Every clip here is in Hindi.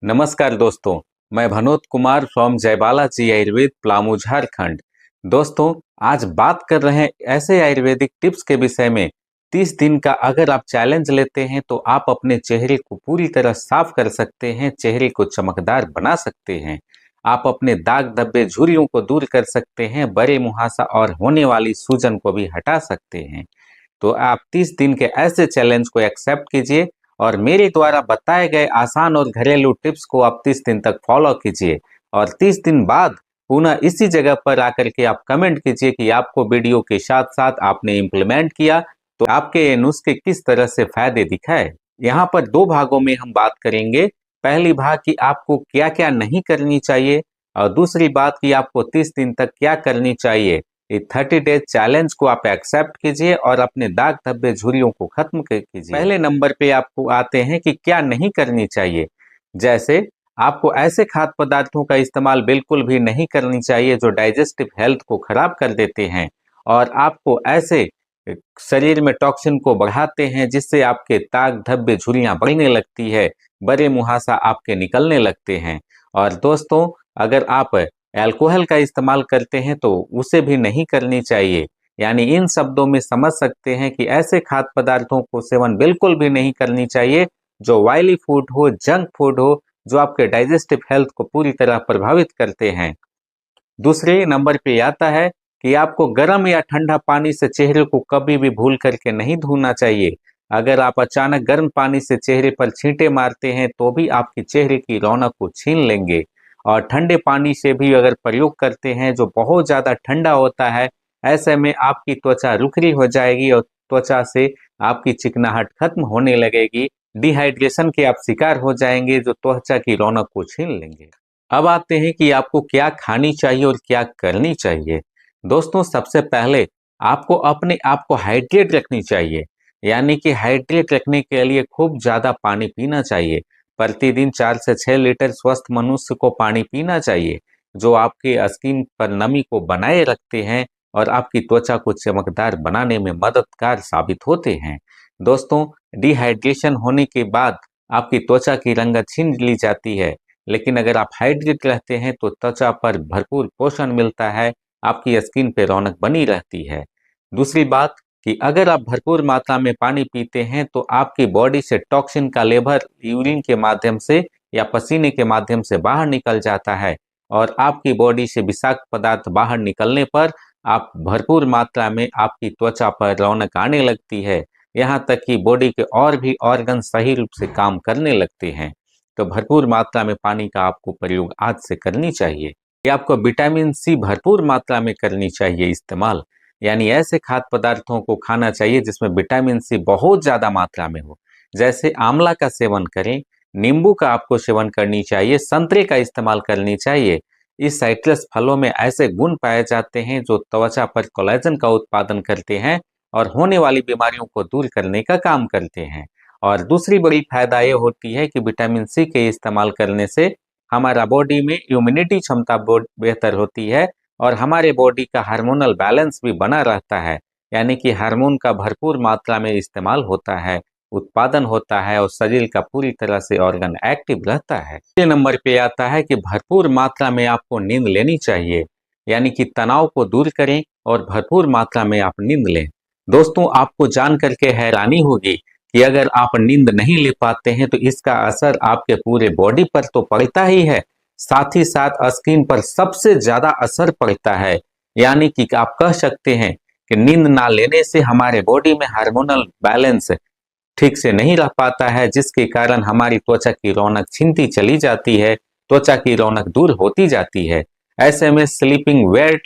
नमस्कार दोस्तों, मैं भनोत कुमार फ्रॉम जयबाला जी आयुर्वेद पलामू झारखंड। दोस्तों, आज बात कर रहे हैं ऐसे आयुर्वेदिक टिप्स के विषय में। 30 दिन का अगर आप चैलेंज लेते हैं तो आप अपने चेहरे को पूरी तरह साफ कर सकते हैं, चेहरे को चमकदार बना सकते हैं। आप अपने दाग धब्बे झुर्रियों को दूर कर सकते हैं, बड़े मुहासा और होने वाली सूजन को भी हटा सकते हैं। तो आप 30 दिन के ऐसे चैलेंज को एक्सेप्ट कीजिए और मेरे द्वारा बताए गए आसान और घरेलू टिप्स को आप 30 दिन तक फॉलो कीजिए और 30 दिन बाद पुनः इसी जगह पर आकर के आप कमेंट कीजिए कि आपको वीडियो के साथ साथ आपने इम्प्लीमेंट किया तो आपके ये नुस्खे किस तरह से फायदे दिखाए। यहाँ पर दो भागों में हम बात करेंगे। पहली भाग की आपको क्या क्या नहीं करनी चाहिए और दूसरी बात की आपको 30 दिन तक क्या करनी चाहिए। इस 30 डेज चैलेंज को आप एक्सेप्ट कीजिए और अपने दाग धब्बे झुर्रियों को खत्म कीजिए। पहले नंबर पे आपको आते हैं कि क्या नहीं करनी चाहिए। जैसे आपको ऐसे खाद्य पदार्थों का इस्तेमाल बिल्कुल भी नहीं करनी चाहिए जो डाइजेस्टिव हेल्थ को खराब कर देते हैं और आपको ऐसे शरीर में टॉक्सिन को बढ़ाते हैं जिससे आपके दाग धब्बे झुर्रियां बढ़ने लगती है, बड़े मुहासा आपके निकलने लगते हैं। और दोस्तों, अगर आप अल्कोहल का इस्तेमाल करते हैं तो उसे भी नहीं करनी चाहिए। यानी इन शब्दों में समझ सकते हैं कि ऐसे खाद्य पदार्थों को सेवन बिल्कुल भी नहीं करनी चाहिए जो ऑयली फूड हो, जंक फूड हो, जो आपके डाइजेस्टिव हेल्थ को पूरी तरह प्रभावित करते हैं। दूसरे नंबर पे आता है कि आपको गर्म या ठंडा पानी से चेहरे को कभी भी भूल करके नहीं धोना चाहिए। अगर आप अचानक गर्म पानी से चेहरे पर छींटे मारते हैं तो भी आपके चेहरे की रौनक को छीन लेंगे। और ठंडे पानी से भी अगर प्रयोग करते हैं जो बहुत ज़्यादा ठंडा होता है, ऐसे में आपकी त्वचा रुखरी हो जाएगी और त्वचा से आपकी चिकनाहट खत्म होने लगेगी। डिहाइड्रेशन के आप शिकार हो जाएंगे जो त्वचा की रौनक को छीन लेंगे। अब आते हैं कि आपको क्या खानी चाहिए और क्या करनी चाहिए। दोस्तों, सबसे पहले आपको अपने आप को हाइड्रेट रखनी चाहिए। यानी कि हाइड्रेट रखने के लिए खूब ज़्यादा पानी पीना चाहिए। प्रतिदिन 4 से 6 लीटर स्वस्थ मनुष्य को पानी पीना चाहिए, जो आपके स्किन पर नमी को बनाए रखते हैं और आपकी त्वचा को चमकदार बनाने में मददगार साबित होते हैं। दोस्तों, डिहाइड्रेशन होने के बाद आपकी त्वचा की रंगत छीन ली जाती है, लेकिन अगर आप हाइड्रेट रहते हैं तो त्वचा पर भरपूर पोषण मिलता है, आपकी स्किन पे रौनक बनी रहती है। दूसरी बात कि अगर आप भरपूर मात्रा में पानी पीते हैं तो आपकी बॉडी से टॉक्सिन का लेवल यूरिन के माध्यम से या पसीने के माध्यम से बाहर निकल जाता है और आपकी बॉडी से विषाक्त पदार्थ बाहर निकलने पर आप भरपूर मात्रा में आपकी त्वचा पर रौनक आने लगती है। यहाँ तक कि बॉडी के और भी ऑर्गन सही रूप से काम करने लगते हैं। तो भरपूर मात्रा में पानी का आपको प्रयोग आज से करनी चाहिए। ये आपको विटामिन सी भरपूर मात्रा में करनी चाहिए इस्तेमाल। यानी ऐसे खाद्य पदार्थों को खाना चाहिए जिसमें विटामिन सी बहुत ज़्यादा मात्रा में हो। जैसे आंवला का सेवन करें, नींबू का आपको सेवन करनी चाहिए, संतरे का इस्तेमाल करनी चाहिए। इस साइट्रस फलों में ऐसे गुण पाए जाते हैं जो त्वचा पर कोलेजन का उत्पादन करते हैं और होने वाली बीमारियों को दूर करने का काम करते हैं। और दूसरी बड़ी फायदा ये होती है कि विटामिन सी के इस्तेमाल करने से हमारा बॉडी में इम्यूनिटी क्षमता बेहतर होती है और हमारे बॉडी का हार्मोनल बैलेंस भी बना रहता है। यानी कि हार्मोन का भरपूर मात्रा में इस्तेमाल होता है, उत्पादन होता है और शरीर का पूरी तरह से ऑर्गन एक्टिव रहता है। तीसरे नंबर पे आता है कि भरपूर मात्रा में आपको नींद लेनी चाहिए। यानी कि तनाव को दूर करें और भरपूर मात्रा में आप नींद लें। दोस्तों, आपको जान करके हैरानी होगी कि अगर आप नींद नहीं ले पाते हैं तो इसका असर आपके पूरे बॉडी पर तो पड़ता ही है, साथ ही साथ स्किन पर सबसे ज्यादा असर पड़ता है। यानी कि आप कह सकते हैं कि नींद ना लेने से हमारे बॉडी में हार्मोनल बैलेंस ठीक से नहीं रह पाता है, जिसके कारण हमारी त्वचा की रौनक छिनती चली जाती है, त्वचा की रौनक दूर होती जाती है। ऐसे में स्लीपिंग वेल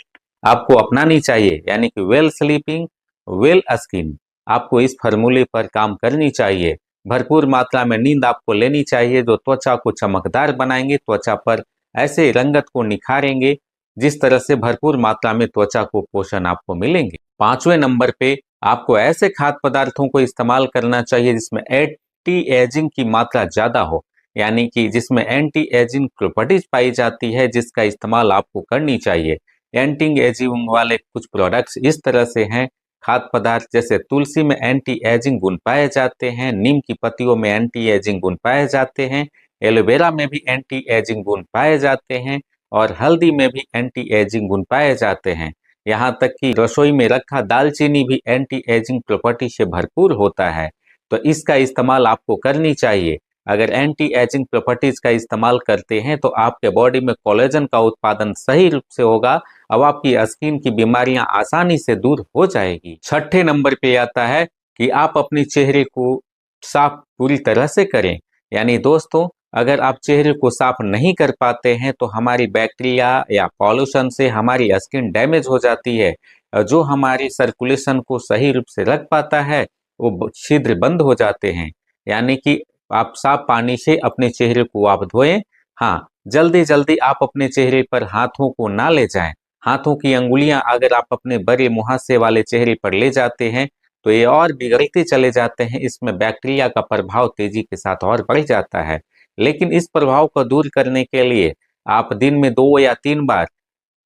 आपको अपनानी चाहिए। यानी कि वेल स्लीपिंग वेल स्किन, आपको इस फार्मूले पर काम करनी चाहिए। भरपूर मात्रा में नींद आपको लेनी चाहिए जो त्वचा को चमकदार बनाएंगे, त्वचा पर ऐसे रंगत को निखारेंगे जिस तरह से भरपूर मात्रा में त्वचा को पोषण आपको मिलेंगे। पांचवें नंबर पे आपको ऐसे खाद्य पदार्थों को इस्तेमाल करना चाहिए जिसमें एंटी एजिंग की मात्रा ज्यादा हो। यानी कि जिसमें एंटी एजिंग प्रॉपर्टीज पाई जाती है, जिसका इस्तेमाल आपको करनी चाहिए। एंटी एजिंग वाले कुछ प्रोडक्ट्स इस तरह से हैं। खाद्य पदार्थ जैसे तुलसी में एंटी एजिंग गुण पाए जाते हैं, नीम की पत्तियों में एंटी एजिंग गुण पाए जाते हैं, एलोवेरा में भी एंटी एजिंग गुण पाए जाते हैं और हल्दी में भी एंटी एजिंग गुण पाए जाते हैं। यहाँ तक कि रसोई में रखा दालचीनी भी एंटी एजिंग प्रॉपर्टी से भरपूर होता है, तो इसका इस्तेमाल आपको करनी चाहिए। अगर एंटी एजिंग प्रॉपर्टीज का इस्तेमाल करते हैं तो आपके बॉडी में कोलेजन का उत्पादन सही रूप से होगा। अब आपकी स्किन की बीमारियां आसानी से दूर हो जाएगी। छठे नंबर पे आता है कि आप अपने चेहरे को साफ पूरी तरह से करें। यानी दोस्तों, अगर आप चेहरे को साफ नहीं कर पाते हैं तो हमारी बैक्टीरिया या पॉल्यूशन से हमारी स्किन डैमेज हो जाती है। जो हमारी सर्कुलेशन को सही रूप से रख पाता है वो छिद्र बंद हो जाते हैं। यानी कि आप साफ पानी से अपने चेहरे को आप धोएं। हाँ, जल्दी जल्दी आप अपने चेहरे पर हाथों को ना ले जाएं। हाथों की अंगुलियां अगर आप अपने बड़े मुहासे वाले चेहरे पर ले जाते हैं तो ये और बिगड़ते चले जाते हैं। इसमें बैक्टीरिया का प्रभाव तेजी के साथ और बढ़ जाता है। लेकिन इस प्रभाव को दूर करने के लिए आप दिन में 2 या 3 बार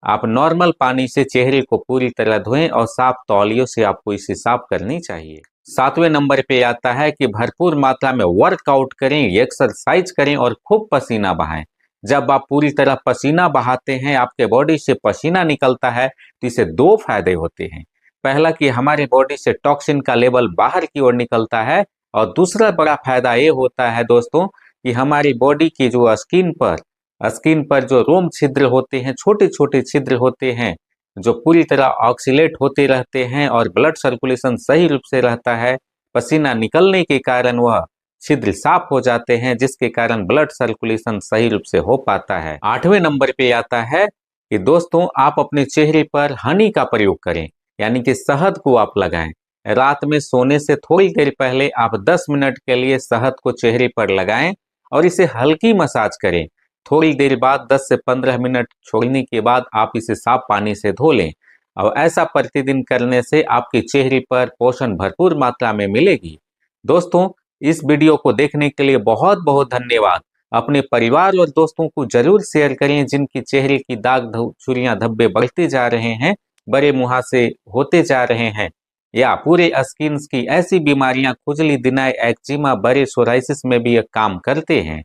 आप नॉर्मल पानी से चेहरे को पूरी तरह धोएं और साफ तौलियों से आपको इसे साफ करनी चाहिए। 7वें नंबर पे आता है कि भरपूर मात्रा में वर्कआउट करें, एक्सरसाइज करें और खूब पसीना बहाएं। जब आप पूरी तरह पसीना बहाते हैं, आपके बॉडी से पसीना निकलता है, तो इससे 2 फायदे होते हैं। पहला कि हमारे बॉडी से टॉक्सिन का लेवल बाहर की ओर निकलता है और दूसरा बड़ा फायदा ये होता है दोस्तों कि हमारी बॉडी की जो स्किन पर जो रोम छिद्र होते हैं, छोटे छोटे छिद्र होते हैं, जो पूरी तरह ऑक्सीलेट होते रहते हैं और ब्लड सर्कुलेशन सही रूप से रहता है। पसीना निकलने के कारण वह छिद्र साफ हो जाते हैं, जिसके कारण ब्लड सर्कुलेशन सही रूप से हो पाता है। 8वें नंबर पे आता है कि दोस्तों, आप अपने चेहरे पर हनी का प्रयोग करें, यानी कि शहद को आप लगाएं। रात में सोने से थोड़ी देर पहले आप 10 मिनट के लिए शहद को चेहरे पर लगाएं और इसे हल्की मसाज करें। थोड़ी देर बाद 10 से 15 मिनट छोड़ने के बाद आप इसे साफ पानी से धो लें। और ऐसा प्रतिदिन करने से आपके चेहरे पर पोषण भरपूर मात्रा में मिलेगी। दोस्तों, इस वीडियो को देखने के लिए बहुत बहुत धन्यवाद। अपने परिवार और दोस्तों को जरूर शेयर करें जिनकी चेहरे की दाग झुर्रियां धब्बे बढ़ते जा रहे हैं, बड़े मुहासे होते जा रहे हैं, या पूरे स्किन की ऐसी बीमारियां खुजली, दिनाई, एक्जिमा, बड़े सोराइसिस में भी ये काम करते हैं,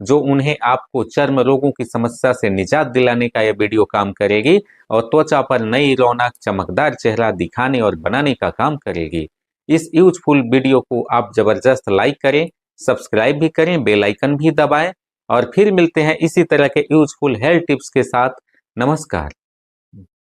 जो उन्हें आपको चर्म रोगों की समस्या से निजात दिलाने का यह वीडियो काम करेगी और त्वचा पर नई रौनक, चमकदार चेहरा दिखाने और बनाने का काम करेगी। इस यूजफुल वीडियो को आप जबरदस्त लाइक करें, सब्सक्राइब भी करें, बेल आइकन भी दबाएं और फिर मिलते हैं इसी तरह के यूजफुल हेल्थ टिप्स के साथ। नमस्कार।